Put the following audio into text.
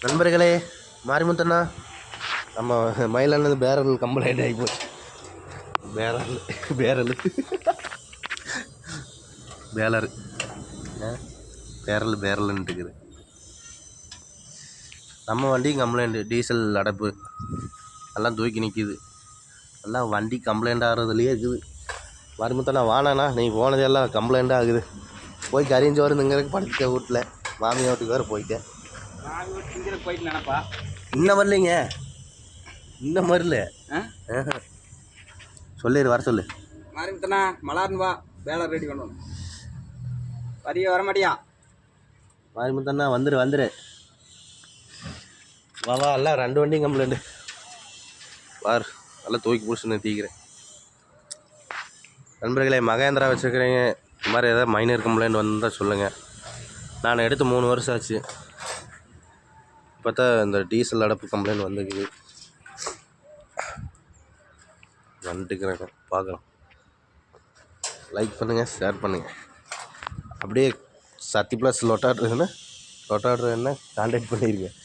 நண்பர்களே, மாரிமுத்தண்ணா நம்ம மயிலானது barrel complaint ஆகி போச்சு. பேரல் பேரல் பேலரு பேரல் பேரல்ன்ட்டு இருக்குது. நம்ம வண்டியும் கம்ப்ளைண்ட்டு, டீசல் அடைப்பு எல்லாம் தூக்கி நிற்கிது. எல்லாம் வண்டி கம்ப்ளைண்ட் ஆகிறதுலையே இருக்குது. மாரிமுத்தண்ணா வானாண்ணா, நீ போனதெல்லாம் கம்ப்ளைண்ட்டாக ஆகுது. போய் கரிஞ்சோறு திங்கிறதுக்கு படுத்த வீட்டில் மாமியா வீட்டுக்கு வேறு போயிட்டேன். போயிட்டு நினைப்பா இன்னும் வரலைங்க, இன்னும் வரல. சொல்லிடு, வர சொல்லு. மாரிமுத்தண்ணா மலார்னு வா, வேலை ரெடி பண்ணணும். வரிய வர மாட்டியா? மாரிமுத்தண்ணா வந்துரு வா வா. எல்லாம் 2 வண்டியும் கம்ப்ளைண்ட்டு பார், நல்லா தூக்கி பிடிச்சி நிறுத்திக்கிறேன். நண்பர்களே, மகேந்திரா வச்சுருக்கிறீங்க, இந்த மாதிரி ஏதாவது மைனர் கம்ப்ளைண்ட் வந்தால் சொல்லுங்கள். நான் எடுத்து 3 வருஷம் ஆச்சு. இப்போ தான் இந்த டீசல் அடைப்பு கம்ப்ளைண்ட் வந்துருக்குது. வந்துட்டுக்கிறேங்க, பார்க்கலாம். லைக் பண்ணுங்கள், ஷேர் பண்ணுங்கள். அப்படியே சத்தி ப்ளஸ் லொட்டாட்ரு என்ன கான்டாக்ட் பண்ணியிருக்கேன்.